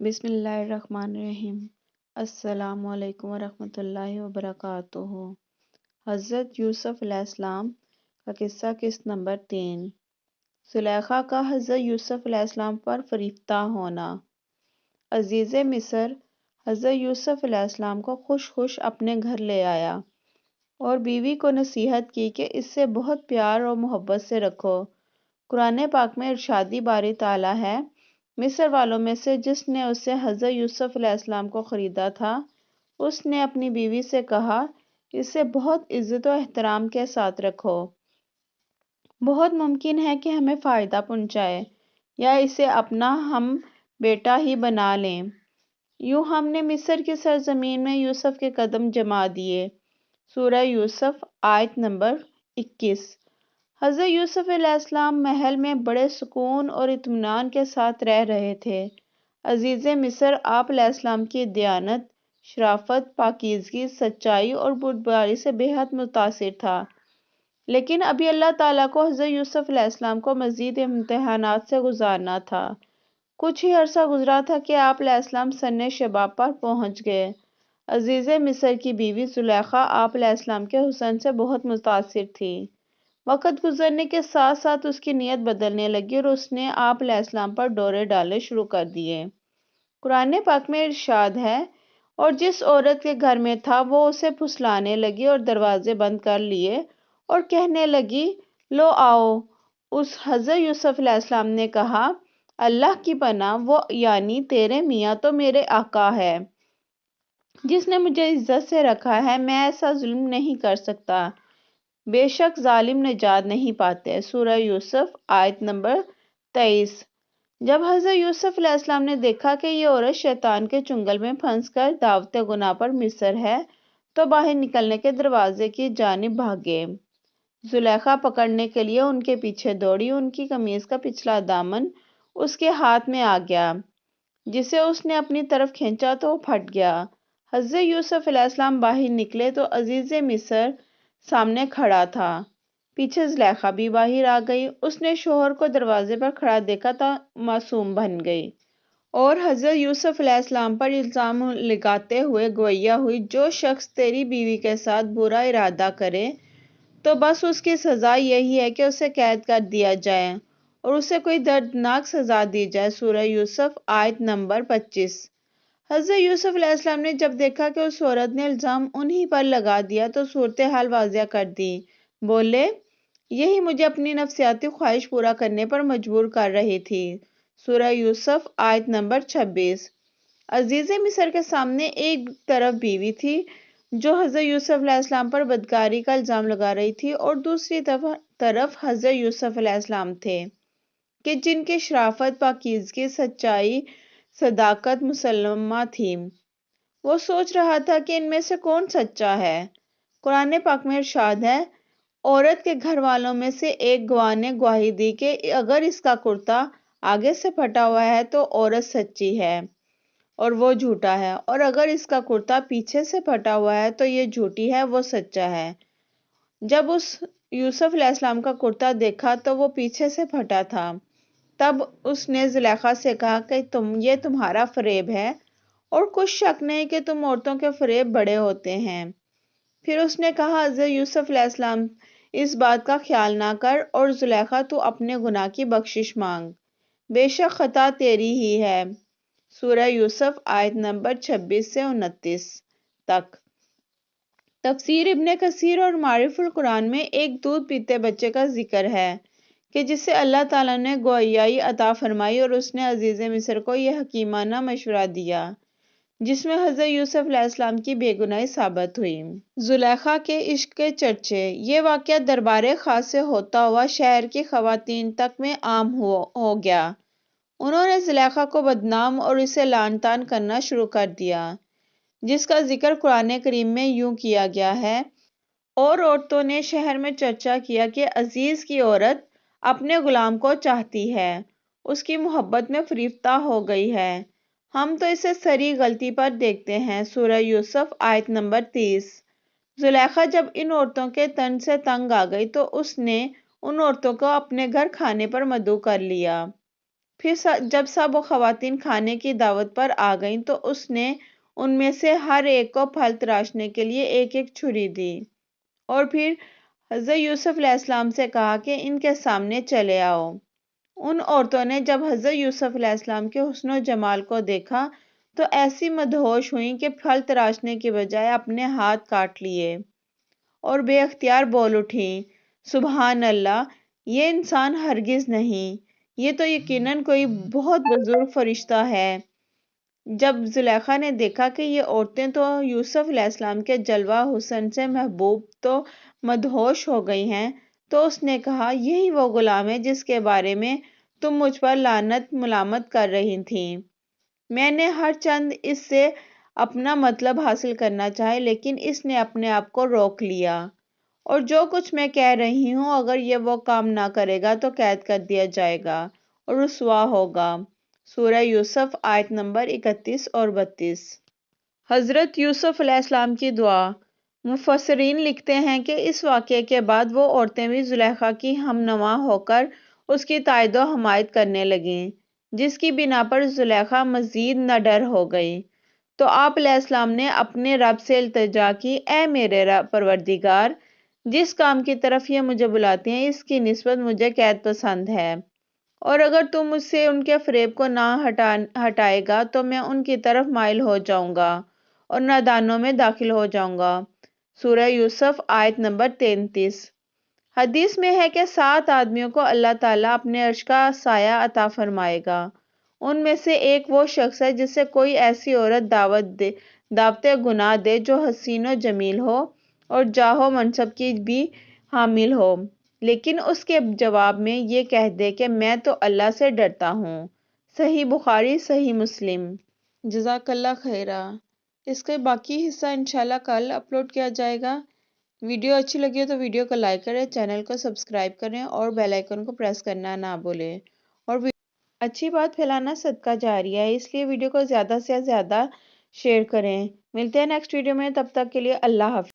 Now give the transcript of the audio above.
بسم اللہ الرحمن الرحیم۔ السلام علیکم ورحمۃ اللہ وبرکاتہ۔ حضرت یوسف علیہ السلام کا قصہ قسط نمبر 3۔ زلیخا کا حضرت یوسف علیہ السلام پر فریفتہ ہونا۔ عزیز مصر حضرت یوسف علیہ السلام کو خوش اپنے گھر لے آیا اور بیوی کو نصیحت کی کہ اس سے بہت پیار اور محبت سے رکھو۔ قرآن پاک میں ارشادی باری تعالیٰ ہے، مصر والوں میں سے جس نے اسے حضرت یوسف علیہ السلام کو خریدا تھا، اس نے اپنی بیوی سے کہا، اسے بہت عزت و احترام کے ساتھ رکھو۔ بہت ممکن ہے کہ ہمیں فائدہ پہنچائے یا اسے اپنا ہم بیٹا ہی بنا لیں۔ یوں ہم نے مصر کی سرزمین میں یوسف کے قدم جما دیے۔ سورہ یوسف آیت نمبر 21۔ حضرت یوسف علیہ السلام محل میں بڑے سکون اور اطمینان کے ساتھ رہ رہے تھے۔ عزیز مصر آپ علیہ السلام کی دیانت، شرافت، پاکیزگی، سچائی اور بردباری سے بے حد متاثر تھا، لیکن ابھی اللہ تعالیٰ کو حضرت یوسف علیہ السلام کو مزید امتحانات سے گزارنا تھا۔ کچھ ہی عرصہ گزرا تھا کہ آپ علیہ السلام سن شباب پر پہنچ گئے۔ عزیز مصر کی بیوی زلیخا آپ علیہ السلام کے حسن سے بہت متاثر تھی۔ وقت گزرنے کے ساتھ ساتھ اس کی نیت بدلنے لگی اور اس نے آپ علیہ السلام پر ڈورے ڈالنے شروع کر دیے۔ قرآن پاک میں ارشاد ہے، اور جس عورت کے گھر میں تھا وہ اسے پھسلانے لگی اور دروازے بند کر لیے اور کہنے لگی، لو آؤ۔ اس حضرت یوسف علیہ السلام نے کہا، اللہ کی پناہ، وہ یعنی تیرے میاں تو میرے آقا ہے جس نے مجھے عزت سے رکھا ہے، میں ایسا ظلم نہیں کر سکتا۔ بے شک ظالم نجات نہیں پاتے۔ سورہ یوسف آیت نمبر 23۔ جب حضرت یوسف علیہ السلام نے دیکھا کہ یہ عورت شیطان کے چنگل میں پھنس کر دعوت گناہ پر مصر ہے، تو باہر نکلنے کے دروازے کی جانب بھاگے۔ زلیخا پکڑنے کے لیے ان کے پیچھے دوڑی۔ ان کی قمیض کا پچھلا دامن اس کے ہاتھ میں آ گیا، جسے اس نے اپنی طرف کھینچا تو وہ پھٹ گیا۔ حضرت یوسف علیہ السلام باہر نکلے تو عزیز مصر سامنے کھڑا تھا۔ پیچھے زلیخا بھی باہر آ گئی۔ اس نے شوہر کو دروازے پر کھڑا دیکھا تو معصوم بن گئی اور حضرت یوسف علیہ السلام پر الزام لگاتے ہوئے گویا ہوئی، جو شخص تیری بیوی کے ساتھ برا ارادہ کرے تو بس اس کی سزا یہی ہے کہ اسے قید کر دیا جائے اور اسے کوئی دردناک سزا دی جائے۔ سورہ یوسف آیت نمبر 25۔ حضرت یوسف علیہ السلام نے جب دیکھا کہ اس عورت نے الزام انہی پر لگا دیا تو صورتحال واضح کر دی۔ بولے، یہی مجھے اپنی نفسیاتی خواہش پورا کرنے پر مجبور کر رہی تھی۔ سورہ یوسف آیت نمبر 26۔ عزیز مصر کے سامنے ایک طرف بیوی تھی جو حضرت یوسف علیہ السلام پر بدکاری کا الزام لگا رہی تھی، اور دوسری طرف حضرت یوسف علیہ السلام تھے کہ جن کی شرافت، پاکیزگی، سچائی، صداقت مسلمہ تھی۔ وہ سوچ رہا تھا کہ ان میں سے کون سچا ہے۔ قرآن پاک میں ارشاد ہے، عورت کے گھر والوں میں سے ایک گواہ نے گواہی دی کہ اگر اس کا کرتا آگے سے پھٹا ہوا ہے تو عورت سچی ہے اور وہ جھوٹا ہے، اور اگر اس کا کرتا پیچھے سے پھٹا ہوا ہے تو یہ جھوٹی ہے، وہ سچا ہے۔ جب اس یوسف علیہ السلام کا کرتا دیکھا تو وہ پیچھے سے پھٹا تھا، تب اس نے زلیخا سے کہا کہ یہ تمہارا فریب ہے، اور کچھ شک نہیں کہ تم عورتوں کے فریب بڑے ہوتے ہیں۔ پھر اس نے کہا، حضرت یوسف علیہ السلام اس بات کا خیال نہ کر، اور زلیخا تو اپنے گناہ کی بخشش مانگ، بے شک خطا تیری ہی ہے۔ سورہ یوسف آیت نمبر 26 سے 29 تک۔ تفسیر ابن کثیر اور معارف القرآن میں ایک دودھ پیتے بچے کا ذکر ہے کہ جسے اللہ تعالیٰ نے گویائی عطا فرمائی، اور اس نے عزیز مصر کو یہ حکیمانہ مشورہ دیا جس میں حضرت یوسف علیہ السلام کی بے گناہی ثابت ہوئی۔ زلیخا کے عشق کے چرچے۔ یہ واقعہ دربار خاص سے ہوتا ہوا شہر کی خواتین تک میں عام ہو گیا۔ انہوں نے زلیخا کو بدنام اور اسے لعن طعن کرنا شروع کر دیا، جس کا ذکر قرآن کریم میں یوں کیا گیا ہے، اور عورتوں نے شہر میں چرچا کیا کہ عزیز کی عورت اپنے غلام کو چاہتی ہے، اس کی محبت میں فریفتہ ہو گئی ہے، ہم تو اسے سری غلطی پر دیکھتے ہیں۔ سورہ یوسف آیت نمبر 30۔ زلیخا جب ان عورتوں کے طنز سے تنگ آ گئی تو اس نے ان عورتوں کو اپنے گھر کھانے پر مدعو کر لیا۔ پھر جب سب خواتین کھانے کی دعوت پر آ گئیں تو اس نے ان میں سے ہر ایک کو پھل تراشنے کے لیے ایک ایک چھری دی، اور پھر حضرت یوسف علیہ السلام سے کہا کہ ان کے سامنے چلے آؤ۔ ان عورتوں نے جب حضرت یوسف علیہ السلام کے حسن و جمال کو دیکھا تو ایسی مدہوش ہوئیں کہ پھل تراشنے کی بجائے اپنے ہاتھ کاٹ لیے اور بے اختیار بول اٹھیں، سبحان اللہ، یہ انسان ہرگز نہیں، یہ تو یقیناً کوئی بہت بزرگ فرشتہ ہے۔ جب زلیخا نے دیکھا کہ یہ عورتیں تو یوسف علیہ السلام کے جلوہ حسن سے محبوب تو مدہوش ہو گئی ہیں، تو اس نے کہا، یہی وہ غلام ہے جس کے بارے میں تم مجھ پر لعنت ملامت کر رہی تھیں۔ میں نے ہر چند اس سے اپنا مطلب حاصل کرنا چاہے، لیکن اس نے اپنے آپ کو روک لیا، اور جو کچھ میں کہہ رہی ہوں اگر یہ وہ کام نہ کرے گا تو قید کر دیا جائے گا اور رسوا ہوگا۔ سورہ یوسف آیت نمبر 31 اور 32۔ حضرت یوسف علیہ السلام کی دعا۔ مفسرین لکھتے ہیں کہ اس واقعے کے بعد وہ عورتیں بھی زلیخا کی ہم نوا ہو کر اس کی تائید و حمایت کرنے لگیں، جس کی بنا پر زلیخا مزید نڈر ہو گئی۔ تو آپ علیہ السلام نے اپنے رب سے التجا کی، اے میرے پروردگار، جس کام کی طرف یہ مجھے بلاتے ہیں اس کی نسبت مجھے قید پسند ہے، اور اگر تم مجھ سے ان کے فریب کو نہ ہٹائے گا تو میں ان کی طرف مائل ہو جاؤں گا اور نادانوں میں داخل ہو جاؤں گا۔ سورہ یوسف آیت نمبر 33۔ حدیث میں ہے کہ 7 آدمیوں کو اللہ تعالیٰ اپنے عرش کا سایہ عطا فرمائے گا۔ ان میں سے ایک وہ شخص ہے جسے کوئی ایسی عورت دعوت گناہ دے جو حسین و جمیل ہو اور جاہ و منصب کی بھی حامل ہو، لیکن اس کے جواب میں یہ کہہ دے کہ میں تو اللہ سے ڈرتا ہوں۔ صحیح بخاری، صحیح مسلم۔ جزاک اللہ خیرہ۔ اس کا باقی حصہ انشاءاللہ کل اپلوڈ کیا جائے گا۔ ویڈیو اچھی لگی ہو تو ویڈیو کو لائک کریں، چینل کو سبسکرائب کریں اور بیل آئیکن کو پریس کرنا نہ بھولیں۔ اور اچھی بات پھیلانا صدقہ جاریہ ہے، اس لیے ویڈیو کو زیادہ سے زیادہ شیئر کریں۔ ملتے ہیں نیکسٹ ویڈیو میں، تب تک کے لیے اللہ حافظ۔